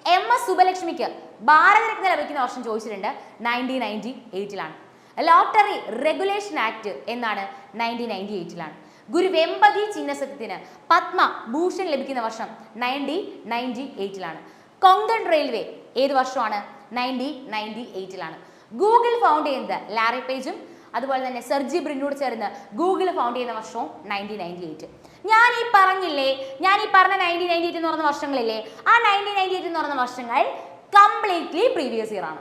MS സുബലക്ഷ്മിക്ക് ഭാരതരത്ന ലഭിക്കുന്ന വർഷം ചോദിച്ചിട്ടുണ്ട്, 1998 ലോട്ടറി റെഗുലേഷൻ ആക്ട് എന്നാണ് 1998 ഗുരു വെമ്പതി ചിന്നസത്യത്തിന് പത്മഭൂഷൺ ലഭിക്കുന്ന വർഷം 1998 കൊങ്കൺ റെയിൽവേ ഏത് വർഷമാണ്? 1998 ഗൂഗിൾ ഫൗണ്ട് ചെയ്യുന്നത് ലാറി പേജും അതുപോലെ തന്നെ സെർജി ബ്രിനോട് ചേർന്ന് ഗൂഗിൾ ഫൗണ്ട് ചെയ്യുന്ന വർഷവും 1998. ഞാൻ ഈ പറഞ്ഞ 1998 എന്ന് പറയുന്ന വർഷങ്ങളില്ലേ, ആ 1998 എന്ന് പറയുന്ന വർഷങ്ങൾ കംപ്ലീറ്റ്ലി പ്രീവിയസ് ഇയർ ആണ്.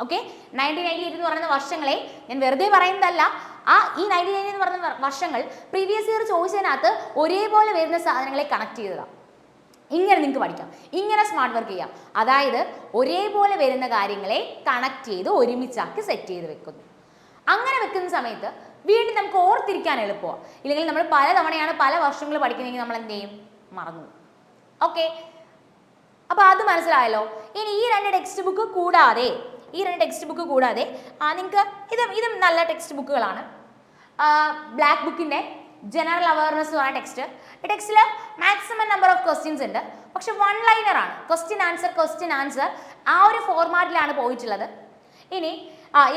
ഓക്കെ, 1998 എന്ന് പറയുന്ന വർഷങ്ങളെ ഞാൻ വെറുതെ പറയുന്നതല്ല. ഈ 1998 എന്ന് പറയുന്ന വർഷങ്ങൾ പ്രീവിയസ് ഇയർ ചോദിച്ചതിനകത്ത് ഒരേപോലെ വരുന്ന സാധനങ്ങളെ കണക്ട് ചെയ്തതാണ്. ഇങ്ങനെ നിങ്ങൾക്ക് പഠിക്കാം, ഇങ്ങനെ സ്മാർട്ട് വർക്ക് ചെയ്യാം. അതായത് ഒരേപോലെ വരുന്ന കാര്യങ്ങളെ കണക്ട് ചെയ്ത് ഒരുമിച്ചാക്കി സെറ്റ് ചെയ്ത് വെക്കുന്നു. അങ്ങനെ വെക്കുന്ന സമയത്ത് വീണ്ടും നമുക്ക് ഓർത്തിരിക്കാൻ എളുപ്പമാണ്. ഇല്ലെങ്കിൽ നമ്മൾ പല തവണയാണ് പല വർഷങ്ങൾ പഠിക്കുന്നതെങ്കിൽ നമ്മൾ എന്ത് ചെയ്യും? മറന്നു. ഓക്കെ, അപ്പോൾ അത് മനസ്സിലായല്ലോ. ഇനി ഈ രണ്ട് ടെക്സ്റ്റ് ബുക്ക് കൂടാതെ നിങ്ങൾക്ക് ഇതും നല്ല ടെക്സ്റ്റ് ബുക്കുകളാണ്. ബ്ലാക്ക് ബുക്കിൻ്റെ ജനറൽ അവയർനെസ് എന്ന് പറഞ്ഞ ടെക്സ്റ്റിൽ മാക്സിമം നമ്പർ ഓഫ് ക്വസ്റ്റ്യൻസ് ഉണ്ട്. പക്ഷെ വൺ ലൈനർ ആണ്, ക്വസ്റ്റ്യൻ ആൻസർ ആ ഒരു ഫോർമാറ്റിലാണ് പോയിട്ടുള്ളത്. ഇനി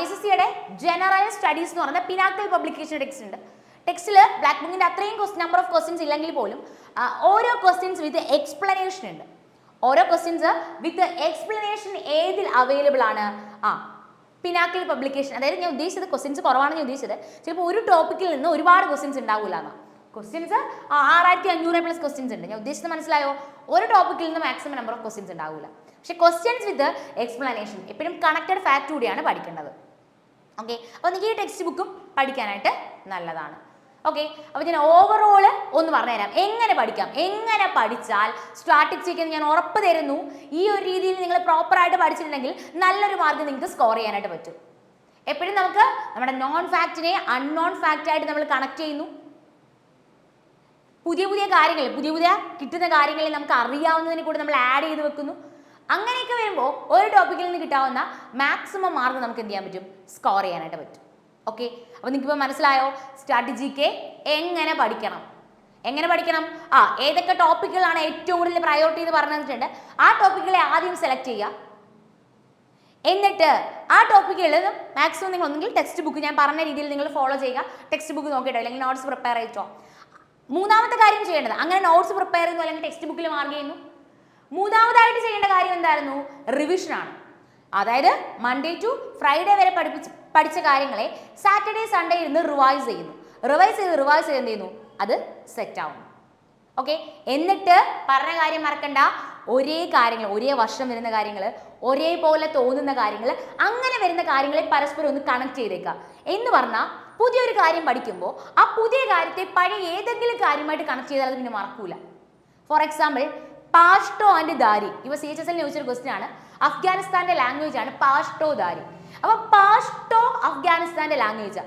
SSCയുടെ ജനറൽ സ്റ്റഡീസ് എന്ന് പറയുന്ന പിനാക്കിൾ പബ്ലിക്കേഷൻ ടെക്സ്റ്റിൽ ബ്ലാക്ക് ബുക്കിൻ്റെ അത്രയും നമ്പർ ഓഫ് ക്വസ്റ്റ്യൻസ് ഇല്ലെങ്കിൽ പോലും ഓരോ ക്വസ്റ്റ്യൻസ് വിത്ത് എക്സ്പ്ലനേഷൻ ഉണ്ട്. ഓരോ ക്വസ്റ്റ്യൻസ് വിത്ത് എക്സ്പ്ലനേഷൻ ഏതിൽ അവൈലബിൾ ആണ്? Pinnacle publication. അതായത് ഞാൻ ഉദ്ദേശിച്ചത് ക്വസ്റ്റ്യൻസ് കുറവാണെന്ന് ഞാൻ ഉദ്ദേശിച്ചത് ചിലപ്പോൾ ഒരു ടോപ്പിക്കിൽ നിന്ന് ഒരുപാട് ക്വസ്റ്റ്യൻസ് ഉണ്ടാവില്ല എന്നാണ്. ക്വസ്റ്റ്യൻസ് 6500+ ക്വസ്റ്റ്യൻസ് ഉണ്ട്. ഞാൻ ഉദ്ദേശിച്ചത് മനസ്സിലായോ? ഒരു ടോപ്പിക്കിൽ നിന്ന് മാക്സിമം നമ്പർ ഓഫ് ക്വസ്റ്റ്യൻസ് ഉണ്ടാവില്ല. പക്ഷേ ക്വസ്റ്റ്യൻസ് വിത്ത് എക്സ്പ്ലനേഷൻ എപ്പോഴും കണക്റ്റഡ് ഫാക്ട് കൂടിയാണ് പഠിക്കേണ്ടത്. ഓക്കെ, അപ്പോൾ നിങ്ങൾക്ക് ഈ ടെക്സ്റ്റ് ബുക്കും പഠിക്കാനായിട്ട് നല്ലതാണ്. ഓക്കെ, അപ്പോൾ ഞാൻ ഓവറോൾ ഒന്ന് പറഞ്ഞുതരാം എങ്ങനെ പഠിക്കാം. എങ്ങനെ പഠിച്ചാൽ സ്റ്റാറ്റിക് ജികെ ഞാൻ ഉറപ്പ് തരുന്നു ഈ ഒരു രീതിയിൽ നിങ്ങൾ പ്രോപ്പറായിട്ട് പഠിച്ചിട്ടുണ്ടെങ്കിൽ നല്ലൊരു മാർക്ക് നിങ്ങൾക്ക് സ്കോർ ചെയ്യാനായിട്ട് പറ്റും. എപ്പോഴും നമുക്ക് നമ്മുടെ നോൺ ഫാക്റ്റിനെ അൺനോൺ ഫാക്റ്റായിട്ട് നമ്മൾ കണക്ട് ചെയ്യുന്നു. പുതിയ പുതിയ കാര്യങ്ങൾ കിട്ടുന്ന കാര്യങ്ങളിൽ നമുക്ക് അറിയാവുന്നതിനെ കൂടി നമ്മൾ ആഡ് ചെയ്ത് വെക്കുന്നു. അങ്ങനെയൊക്കെ വരുമ്പോൾ ഒരു ടോപ്പിക്കിൽ നിന്ന് കിട്ടാവുന്ന മാക്സിമം മാർക്ക് നമുക്ക് എന്ത് ചെയ്യാൻ പറ്റും? സ്കോർ ചെയ്യാനായിട്ട് പറ്റും. ഓക്കെ, അപ്പോൾ നിങ്ങൾക്കിപ്പോൾ മനസ്സിലായോ സ്ട്രാറ്റജിക്ക് എങ്ങനെ പഠിക്കണം? ഏതൊക്കെ ടോപ്പിക്കുകളാണ് ഏറ്റവും കൂടുതൽ പ്രയോറിറ്റി എന്ന് പറഞ്ഞു തന്നിട്ടുണ്ട്. ആ ടോപ്പിക്കുകളെ ആദ്യം സെലക്ട് ചെയ്യുക. എന്നിട്ട് ആ ടോപ്പിക്കുകളിൽ മാക്സിമം നിങ്ങൾ ഒന്നെങ്കിൽ ടെക്സ്റ്റ് ബുക്ക് ഞാൻ പറഞ്ഞ രീതിയിൽ നിങ്ങൾ ഫോളോ ചെയ്യുക. ടെക്സ്റ്റ് ബുക്ക് നോക്കിയിട്ടോ അല്ലെങ്കിൽ നോട്ട്സ് പ്രിപ്പയർ ചെയ്തോ. മൂന്നാമത്തെ കാര്യം ചെയ്യേണ്ടത്, അങ്ങനെ നോട്ട്സ് പ്രിപ്പയർ ചെയ്യുന്നു അല്ലെങ്കിൽ ടെക്സ്റ്റ് ബുക്കിൽ മാർക്ക് ചെയ്യുന്നു. മൂന്നാമതായിട്ട് ചെയ്യേണ്ട കാര്യം എന്തായിരുന്നു? റിവിഷനാണ്. അതായത് മൺഡേ ടു ഫ്രൈഡേ വരെ പഠിച്ച കാര്യങ്ങളെ സാറ്റർഡേ സൺഡേ ഇരുന്ന് റിവൈസ് ചെയ്യുന്നു. റിവൈസ് ചെയ്ത് എന്ത് ചെയ്യുന്നു? അത് സെറ്റ് ആവുന്നു. ഓക്കെ, എന്നിട്ട് പറഞ്ഞ കാര്യം മറക്കണ്ട. ഒരേ കാര്യങ്ങൾ, ഒരേ വർഷം വരുന്ന കാര്യങ്ങൾ, ഒരേപോലെ തോന്നുന്ന കാര്യങ്ങൾ, അങ്ങനെ വരുന്ന കാര്യങ്ങളെ പരസ്പരം ഒന്ന് കണക്ട് ചെയ്തേക്കുക. എന്ന് പറഞ്ഞാൽ പുതിയൊരു കാര്യം പഠിക്കുമ്പോൾ ആ പുതിയ കാര്യത്തെ പഴയ ഏതെങ്കിലും കാര്യമായിട്ട് കണക്ട് ചെയ്താൽ അത് പിന്നെ മറക്കൂല. For example, Pashto and Dari. ഇവ CHSL ചോദിച്ചൊരു ക്വസ്റ്റ്യൻ ആണ്. അഫ്ഗാനിസ്ഥാന്റെ ലാംഗ്വേജ് ആണ് പാഷ്തോ ദാരി. അപ്പോൾ പാഷ്തോ അഫ്ഗാനിസ്ഥാന്റെ ലാംഗ്വേജ്,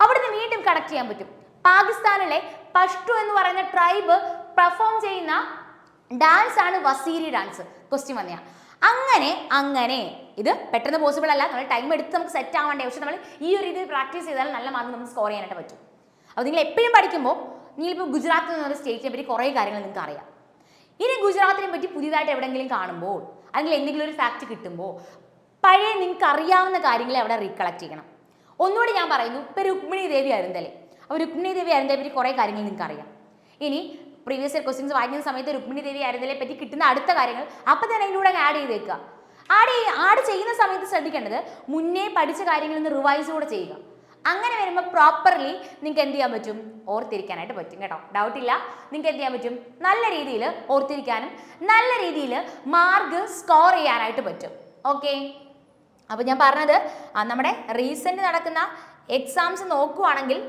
അവിടുന്ന് വീണ്ടും കണക്ട് ചെയ്യാൻ പറ്റും. പാകിസ്ഥാനിലെ പഷ്തു എന്ന് പറയുന്ന ട്രൈബ് പെർഫോം ചെയ്യുന്ന ഡാൻസ് ആണ് വസീരി ഡാൻസ്. ക്വസ്റ്റ്യൻ വന്നെയാ. അങ്ങനെ ഇത് പെട്ടെന്ന് പോസിബിൾ അല്ല. നമ്മൾ ടൈം എടുത്ത് നമുക്ക് സെറ്റ് ആവേണ്ടേ. പക്ഷെ നമ്മൾ ഈ ഒരു രീതിയിൽ പ്രാക്ടീസ് ചെയ്താൽ നല്ല മാർക്ക് നമുക്ക് സ്കോർ ചെയ്യാനായിട്ട് പറ്റും. അപ്പോൾ നിങ്ങൾ എപ്പോഴും പഠിക്കുമ്പോൾ നിങ്ങളിപ്പോൾ ഗുജറാത്ത് എന്നൊരു സ്റ്റേറ്റിനെ പറ്റി കുറേ കാര്യങ്ങൾ നിങ്ങൾക്ക് അറിയാം. ഇനി ഗുജറാത്തിനെ പറ്റി പുതിയതായിട്ട് എവിടെയെങ്കിലും കാണുമ്പോൾ അല്ലെങ്കിൽ എന്തെങ്കിലും ഒരു ഫാക്റ്റ് കിട്ടുമ്പോൾ പഴയ നിങ്ങൾക്ക് അറിയാവുന്ന കാര്യങ്ങളെ അവിടെ റീകളക്ട് ചെയ്യണം. ഒന്നുകൂടി ഞാൻ പറയുന്നു, ഇപ്പോൾ രുക്മിണി ദേവി അരുന്തലെ. അപ്പോൾ രുക്മിണി ദേവി അരുന്തലെ പറ്റി കുറേ കാര്യങ്ങൾ നിങ്ങൾക്ക് അറിയാം. ഇനി പ്രീവിയസ് ഇയർ ക്വസ്റ്റ്യൻസ് വായിക്കുന്ന സമയത്ത് രുക്മിണി ദേവി അരുന്തലെ പറ്റി കിട്ടുന്ന അടുത്ത കാര്യങ്ങൾ അപ്പം തന്നെ അതിലൂടെ ആഡ് ചെയ്തേക്കുക. ആഡ് ചെയ്യുന്ന സമയത്ത് ശ്രദ്ധിക്കേണ്ടത് മുന്നേ പഠിച്ച കാര്യങ്ങളിൽ നിന്ന് റിവൈസ് കൂടെ ചെയ്യുക. അങ്ങനെ വരുമ്പോൾ പ്രോപ്പർലി നിങ്ങൾക്ക് എന്ത് ചെയ്യാൻ പറ്റും? ഓർത്തിരിക്കാനായിട്ട് പറ്റും കേട്ടോ. ഡൗട്ടില്ല, നിങ്ങൾക്ക് എന്ത് ചെയ്യാൻ പറ്റും? നല്ല രീതിയിൽ ഓർത്തിരിക്കാനും നല്ല രീതിയിൽ മാർക്ക് സ്കോർ ചെയ്യാനായിട്ട് പറ്റും. ഓക്കെ, അപ്പോൾ ഞാൻ പറഞ്ഞത് നമ്മുടെ റീസെൻ്റ് നടക്കുന്ന എക്സാംസ് നോക്കുവാണെങ്കിൽ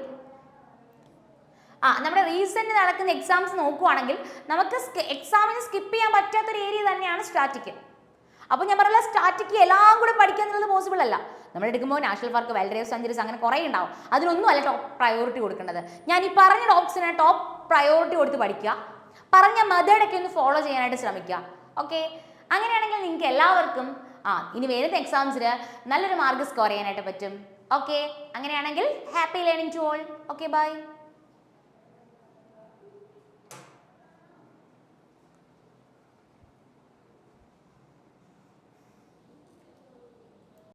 നമുക്ക് എക്സാമിന് സ്കിപ്പ് ചെയ്യാൻ പറ്റാത്തൊരു ഏരിയ തന്നെയാണ് സ്റ്റാറ്റിക്. അപ്പോൾ ഞാൻ പറഞ്ഞ സ്റ്റാറ്റിക് എല്ലാം കൂടെ പഠിക്കുക എന്നുള്ളത് പോസിബിൾ അല്ല. നമ്മൾ എടുക്കുമ്പോൾ national park, wild life sanctuaries അങ്ങനെ കുറേ ഉണ്ടാവും. അതിനൊന്നും അല്ല ടോപ്പ് പ്രയോറിറ്റി കൊടുക്കേണ്ടത്. ഞാൻ ഈ പറഞ്ഞ ടോപ്സിനെ ടോപ്പ് പ്രയോറിറ്റി കൊടുത്ത് പഠിക്കുക. പറഞ്ഞ മെത്തേഡൊക്കെ ഒന്ന് ഫോളോ ചെയ്യാനായിട്ട് ശ്രമിക്കുക. ഓക്കെ, അങ്ങനെയാണെങ്കിൽ നിങ്ങൾക്ക് എല്ലാവർക്കും ഇനി വരുന്ന എക്സാംസിൽ നല്ലൊരു മാർക്ക് സ്കോർ ചെയ്യാനായിട്ട് പറ്റും. ഓക്കെ, അങ്ങനെയാണെങ്കിൽ happy learning to all. Okay, by.